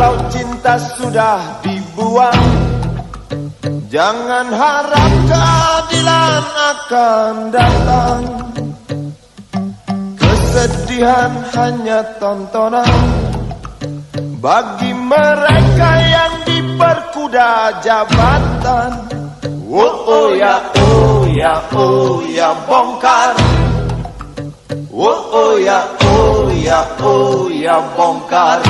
Kalau cinta sudah dibuang, jangan harap keadilan akan datang. Kesedihan hanya tontonan bagi mereka yang diperkuda jabatan. Oh ya, oh ya, oh ya, bongkar. Oh ya, oh ya, oh ya, bongkar.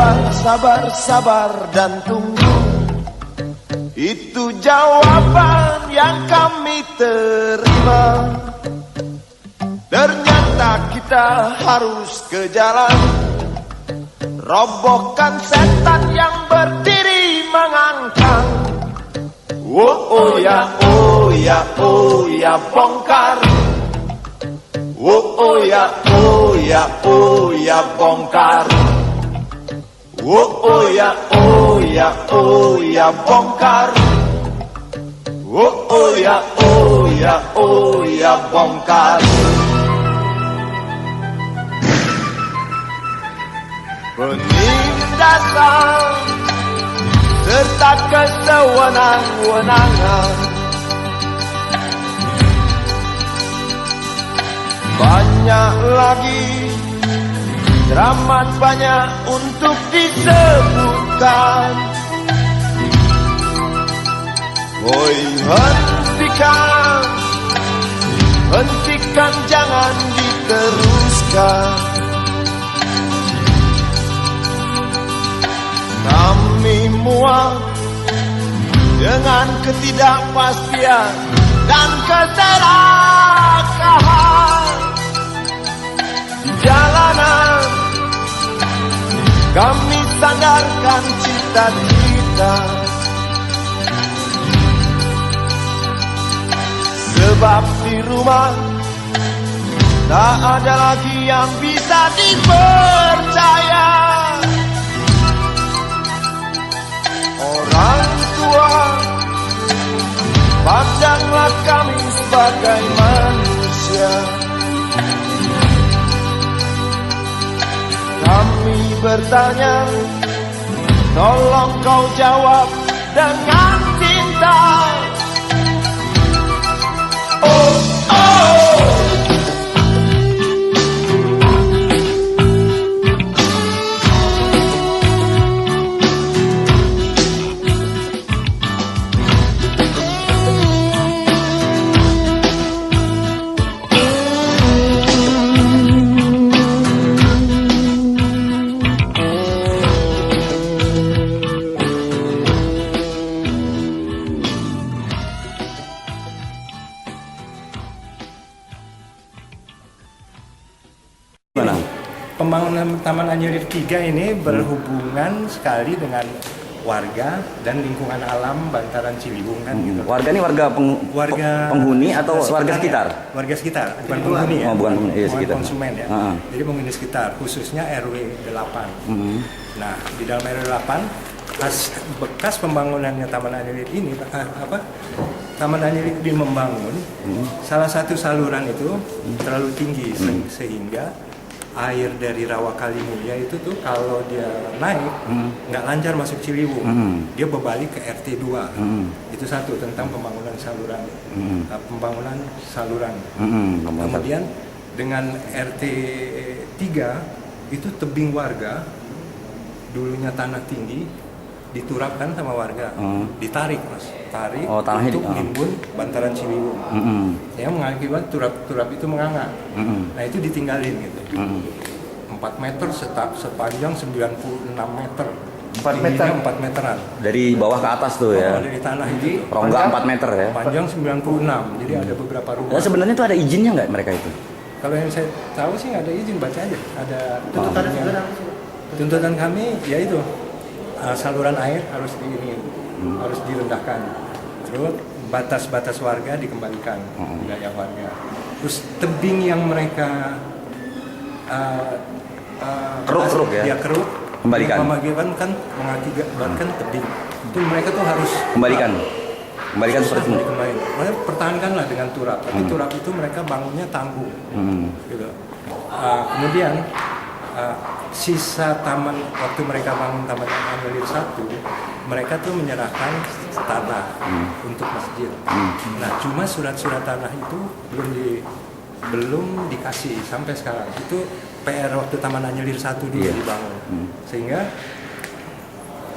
Sabar, sabar, sabar dan tunggu. Itu jawaban yang kami terima. Ternyata kita harus ke jalan, robohkan setan yang berdiri mengangkang. Oh ya, oh ya, oh ya, bongkar. Oh ya, oh ya, oh ya, bongkar. Oh ya, oh ya, oh ya, bongkar. Oh ya, oh ya, oh ya, bongkar. Penindasan serta kesewenang-wenangan, banyak lagi, teramat banyak untuk disebutkan. Woi, hentikan, hentikan, jangan diteruskan. Kami muak dengan ketidakpastian dan keserakahan di jalanan. Kami sandarkan cita-cita, sebab di rumah tak ada lagi yang bisa dipercaya. Orang tua, pandanglah kami sebagai manusia. Kami bertanya, tolong kau jawab dengan cinta. Oh, oh. Pembangunan Taman Anyelir 3 ini berhubungan sekali dengan warga dan lingkungan alam bantaran Ciliwung kan gitu. Warga ini warga penghuni atau warga sekitar? Warga sekitar, bukan penghuni ya. Oh, bukan penghuni, iya, sekitar. Konsumen ya. Jadi penghuni sekitar, khususnya RW 8. Nah, di dalam RW 8 bekas pembangunannya Taman Anyelir ini Taman Anyelir ini membangun salah satu saluran itu terlalu tinggi sehingga air dari Rawa Kalimulya itu tuh kalau dia naik nggak lancar masuk Ciliwung, dia berbalik ke RT 2. Itu satu tentang pembangunan saluran, Kemudian dengan RT 3 itu tebing warga, dulunya tanah tinggi, diturapkan sama warga, ditarik mas, untuk nimbun bantaran Ciliwung, yang mengakibat turap itu menganga. Nah itu ditinggalin gitu, 4 meter sepanjang 96 meter, 4 meteran dari bawah ke atas tuh ya, dari tanah itu rongga 4 meter ya, panjang 96, jadi ada beberapa rumah. Nah, sebenarnya tuh ada izinnya nggak mereka itu? Kalau yang saya tahu sih nggak ada izin, baca aja ada tuntutan kami yaitu saluran air harus harus direndahkan, terus batas-batas warga dikembalikan wilayah warga, terus tebing yang mereka keruk ya, kembalikan kan mengakibatkan tebing itu mereka tuh harus kembalikan Kembalikan seperti itu. Dikembalikan. Makanya pertahankanlah dengan turap. Tapi turap itu mereka bangunnya tangguh. Gitu. Kemudian sisa taman waktu mereka bangun Taman Anyelir 1, mereka tuh menyerahkan tanah untuk masjid. Nah, cuma surat-surat tanah itu belum dikasih sampai sekarang. Itu PR waktu Taman Anyelir 1 dulu dibangun. Sehingga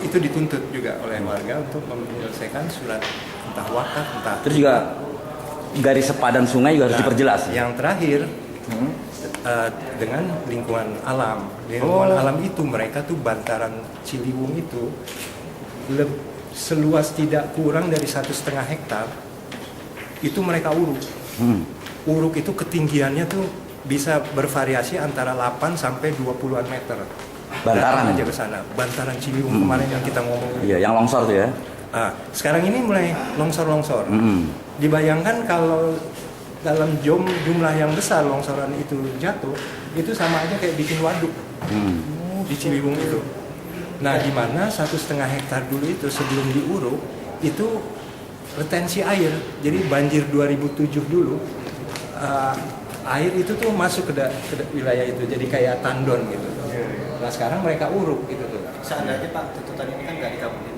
itu dituntut juga oleh warga untuk menyelesaikan surat entah wakaf, entah. Terus juga garis sepadan sungai juga harus diperjelas. Yang terakhir dengan lingkungan alam. Lingkungan alam itu mereka tuh bantaran Ciliwung itu seluas tidak kurang dari 1,5 hektar itu mereka uruk. Uruk itu ketinggiannya tuh bisa bervariasi antara 8 sampai 20-an meter. Bantaran aja ke sana. Bantaran Ciliwung kemarin yang kita ngomong. Iya, yang longsor tuh ya. Sekarang ini mulai longsor-longsor. Dibayangkan kalau dalam jumlah yang besar longsoran itu jatuh, itu sama aja kayak bikin waduk di Ciliwung itu. Nah, di mana 1,5 hektar dulu itu sebelum diuruk itu retensi air. Jadi banjir 2007 dulu air itu tuh masuk ke wilayah itu, jadi kayak tandon gitu. Nah, sekarang mereka uruk gitu tuh. Seandainya Pak, tuntutan ini kan nggak dikabulin.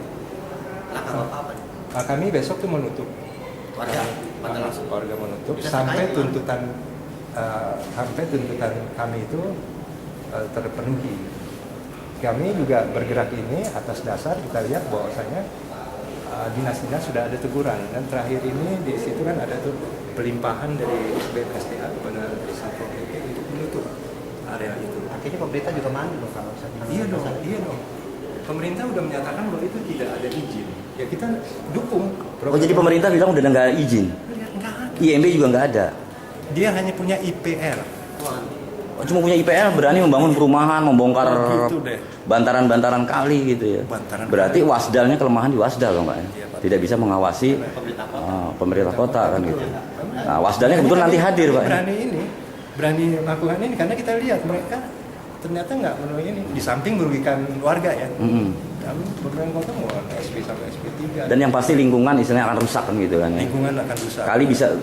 Langkah apa nih? Nah, kami besok tuh menutup. Warga menutup sampai tuntutan kami itu terpenuhi. Kami juga bergerak ini atas dasar kita lihat bahwasanya dinas-dinas sudah ada teguran, dan terakhir ini di situ kan ada tuh pelimpahan dari BPSDA kepada Satpol PP untuk menutup area itu. Akhirnya pemerintah juga mandi loh kalau Iya dong. Pemerintah udah menyatakan bahwa itu tidak ada izin. Ya kita dukung. Oh, jadi pemerintah bilang udah nggak izin. IMB juga nggak ada. Dia hanya punya IPR. Oh, cuma punya IPR berani membangun perumahan, membongkar gitu deh. bantaran-bantaran kali gitu ya. Berarti wasdalnya kelemahan di wasdal loh Pak. Iya, Pak. Tidak bisa mengawasi pemerintah kota kan gitu. Nah, wasdalnya kebetulan nanti hadir Pak. Berani melakukan ini karena kita lihat mereka ternyata nggak memenuhi ini. Di samping merugikan warga ya. Kami beberapa kota mau SP sampai SP3. Dan yang pasti lingkungan istilahnya akan rusak kan gitu kan ya. Lingkungan akan rusak.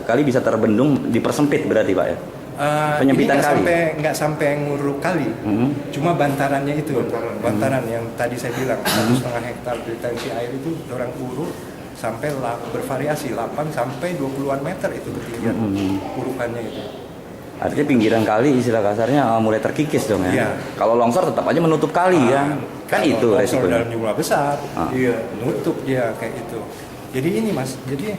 Kali bisa terbendung, dipersempit berarti Pak ya. Penyempitan ini kali. Nggak sampai nguruk kali. Cuma bantarannya itu. Bantaran yang tadi saya bilang 1,5 hektar retensi air itu orang uruk sampai bervariasi 8 sampai 20-an meter itu ketinggian urukannya itu. Artinya pinggiran kali istilah kasarnya mulai terkikis dong ya. Iya. Kalau longsor tetap aja menutup kali ya. Kan itu longsor resikonya. dalam jumlah besar. Nutup dia kayak itu. Jadi ini Mas, jadi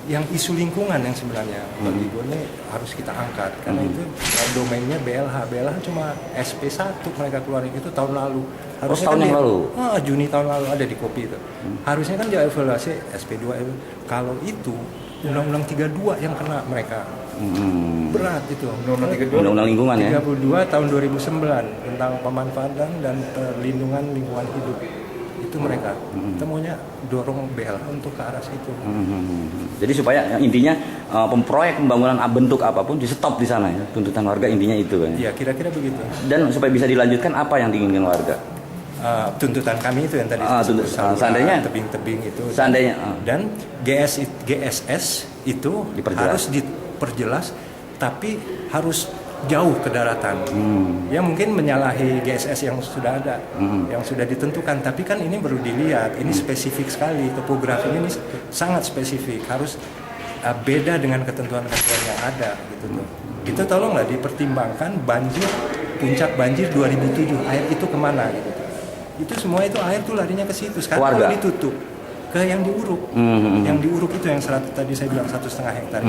yang isu lingkungan yang sebenarnya bagi gue ini harus kita angkat karena itu domainnya BLH cuma SP1 mereka keluarin itu tahun lalu. Harusnya tahun yang lalu? Juni tahun lalu ada di kopi itu. Harusnya kan dia evaluasi SP2 itu. Kalau itu Undang-Undang 32 yang kena mereka. Berat itu. Undang-Undang lingkungan ya. 32 tahun 2009 tentang pemanfaatan dan perlindungan lingkungan hidup. Itu mereka. Kita maunya dorong BLH untuk ke arah situ. Jadi supaya intinya proyek pembangunan bentuk apapun di stop di sana ya. Tuntutan warga intinya itu kan. Iya, kira-kira begitu. Dan supaya bisa dilanjutkan apa yang diinginkan warga? Tuntutan kami itu yang tadi seandainya tebing-tebing itu dan GSS itu harus diperjelas tapi harus jauh ke daratan. Ya mungkin menyalahi GSS yang sudah ada, yang sudah ditentukan, tapi kan ini baru dilihat, ini spesifik sekali, topografinya ini sangat spesifik, harus beda dengan ketentuan-ketentuan yang ada gitu tuh. Itu tolonglah dipertimbangkan puncak banjir 2007, air itu kemana gitu. Itu semua itu air tuh larinya ke situ. Sekarang kalau ditutup ke yang diuruk. Yang diuruk itu yang tadi saya bilang 1,5 hektar.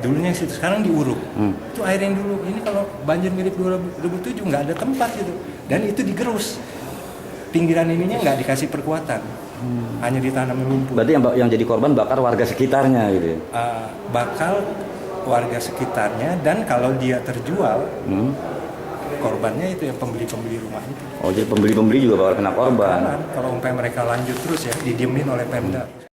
Dulunya situ, sekarang diuruk. Itu air yang dulu. Ini kalau banjir mirip 2007 nggak ada tempat gitu. Dan itu digerus. Pinggiran ininya nggak dikasih perkuatan. Hanya ditanam lumpur. Berarti yang jadi korban bakar warga sekitarnya gitu ya? Bakal warga sekitarnya, dan kalau dia terjual korbannya itu yang pembeli-pembeli rumah itu. Oh, jadi pembeli-pembeli juga bakal kena korban. Kalau umpamanya mereka lanjut terus ya, didiemin oleh Pemda.